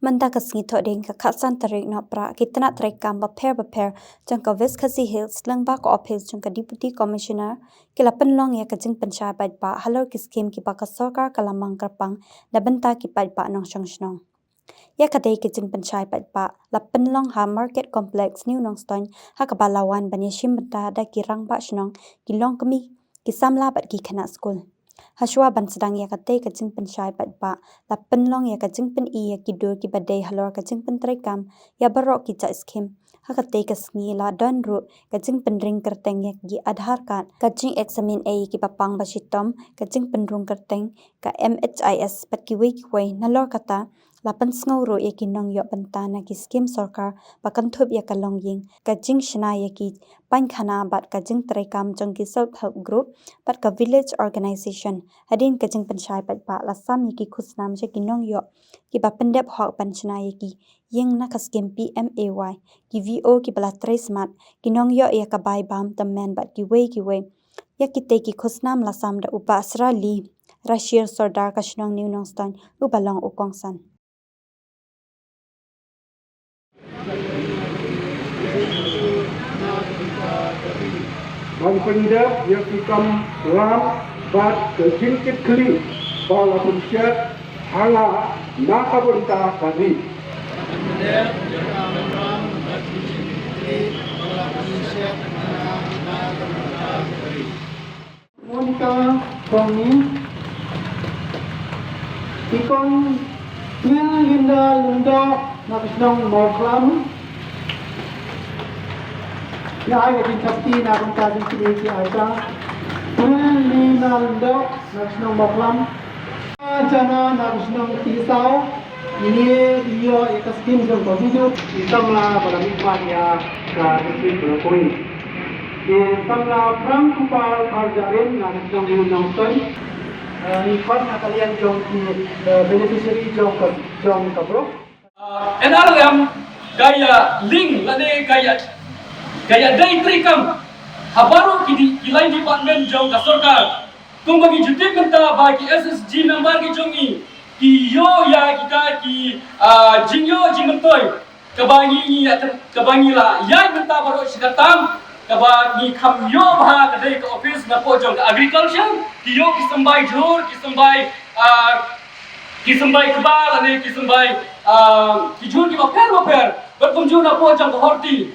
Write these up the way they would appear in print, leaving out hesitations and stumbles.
Manda kasngi thoding ka khatsan tarik no pra ki Tnad Treikam Mawphor jang ka Vsyc Hills Lyngba ko office jang ka deputy commissioner ki lapen long ya ka Vsyc Pynshai Paitbah halor ki Skhim Sorkar kalamang karpang na benta ki Paitbah nong shnong. Ya ka dei ki Vsyc Pynshai Paitbah lapen long ha market complex new nong ston ha ka balawan banyashim benta da ki rangba shnong ki long kami ki samla bat ki khana school. Haswa ban sedang ya katei ka Vsyc Pynshai Paitbah la penlong ya ka Vsyc Pyn I ya ki dur ki badai halor ka Vsyc Pyn Treikam ya barok ki ca Skhim ha katei ka sngi la don ru ka Vsyc Pyn ring kerteng ya ki Aadhaar card ka Vsyc examine A ki papang basitom ka Vsyc Pyn rung kerteng ka MHIS pat ki wei nalor kata la pen sngo ru ya ki nong yo benta na ki Skhim Sorkar pakan thup ya ka long ying ka Vsyc shna ya ki pan khana bat ka Vsyc Treikam jong ki self help group pat ka village organization hadin ka Vsyc Pynshai Paitbah la sam ya ki khusnam je ki nong yo ki ba pendep hok pan shna ya ki ying na ka Skhim PMAY ki VO ki bala tres mat ki nong yo ya ka bai bam tamen bat ki wei ya ki te ki khusnam la sam da upa asra li rashir sordar ka shnong new nong stan ubalong ukongsan. Bang pendek yang kita ram bat kejingkit keli bala pensyat hala naka benta kami. Pendek yang ram bat kejingkit keli bala pensyat hala naka benta kami. Monika kami ikon Lyngba nakisnong Mawphor ya ay din kapti na kung kading siniki ay sa Lyngba nakisnong Mawphor jana nakisnong tisaw ini iyo ikaskim jong video isamla paramikman ya ka district Mawphor isamla prang kupal arjarin nakisnong Lyngba ikon na kalian jong beneficiary jong kabro NRM gaya link lane gaya Tnad Treikam habaru ki lain department jong ka Sorkar kung bagi jutik benta bagi SSG member ki jongi ki yo ya kita ki jingyo jingmentoy kabangi la ya benta baru sikatam kabangi kam yo bah kadai ka office na po jong ka agriculture ki yo ki sambai jor ki sambai kebal ane ki sambai ki jur ki Mawphor berkum jur na po jong ka horti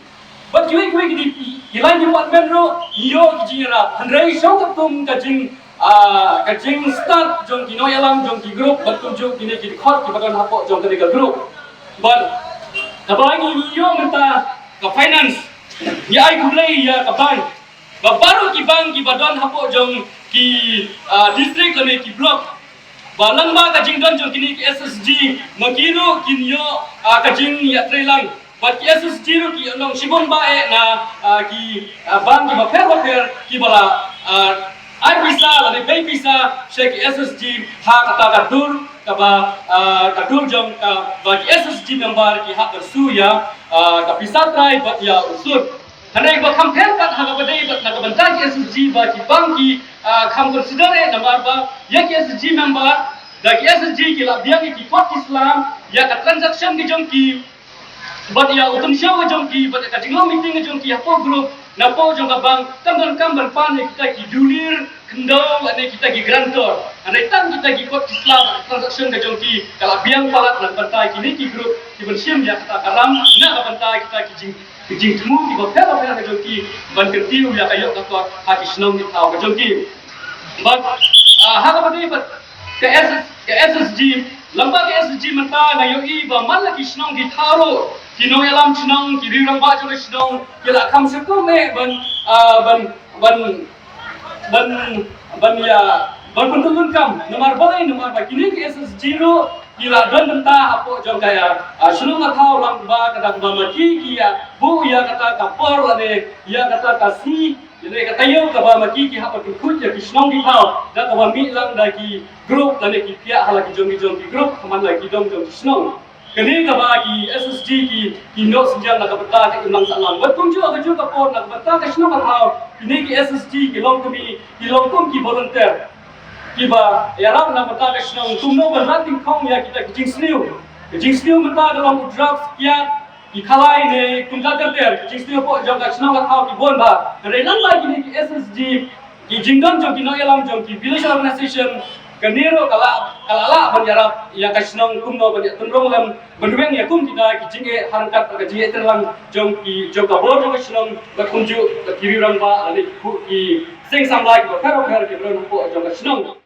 but kiwi ki lain department ro yo ki jingra handrai shong kaptum ka jing start jong ki noyalam jong ki group berkum jur ki ne ki khot ki bagan hapo jong ka group but kabangi yo menta ka finance ni ai kumlei ya ka bank baru ki bank ki badon hapo jong ki district ane ki block ba Lyngba ka jing don jong kini ki SSG makiru kinyo ka jing ya Trelang but ki SSG ru ki nong sibon ba na ki bang ki Mawphor ki bala ai bisa la be bisa she ki SSG ha kata ka dur ka ba ka dur jong ka ba ki SSG member ki ha su ya ka bisa try but ya usur hanai ba compare pat ha ka badai bat na ka banta ki SSG ba ki bang ki kam consider number ba ya ki SSG member da ki SSG ki la biang ki kot Islam ya ka transaction ki jong ki but ya utum show jong ki but ka jinglo meeting jong ki hapo group na po jong ka bang kam pan kita ki dulir kendong ane kita ki grantor ane tan kita ki kot Islam transaction ka jong ki kala biang palat na bantai ki ni ki group ki bersim ya kata karam na ka bantai kita ki jing temu ki Mawphor ka jong ki ban kertiu ya kayo ka ko ha ki shnong ki tau ka jong ki but ha ka badai but ke SSG Lyngba ke SSG menta na yo I ba man lagi shnong ki tharo ki no yalam shnong ki rirang ba jore shnong ki la kam se ko me ban pentulun kam nomor ba kini ki SSG ro ki la don menta apo jong kaya shnong na thau Lyngba kata ba maki ki ya bu ya kata kapor la ne ya kata kasi jadi kata yo ka ba maki ki ha patut ya ki shnong ki thau da ka ba mi lang da ki group da ne ki pia hala ki jong ki group kaman la ki dong shnong kani ka ba ki SSG ki no sinjang na ka bata ka imang salang wat kum ju ka por na ka bata ka shnong ka thau ini ki SSG ki long kum ki volunteer ki ba ya ram na bata ka shnong tum no ba nating khong ya kita ki jing sniu Jing still menta dalam drugs kiat ki khalai ne kumka terter jing still po jong ka snong ka thau ki bon ba re nan ba ki ni SSG ki jingdon jong ki no elam jong ki village organization kaniro kala banjarap yang ka snong kumno ban tunrong lam bendueng ya kum kita ki jinge harkat ka jinge terlang jong ka bor jong ka snong ba kunju ka kiri rang ba ani ki sing samlai ki ka ro ki ron po jong ka snong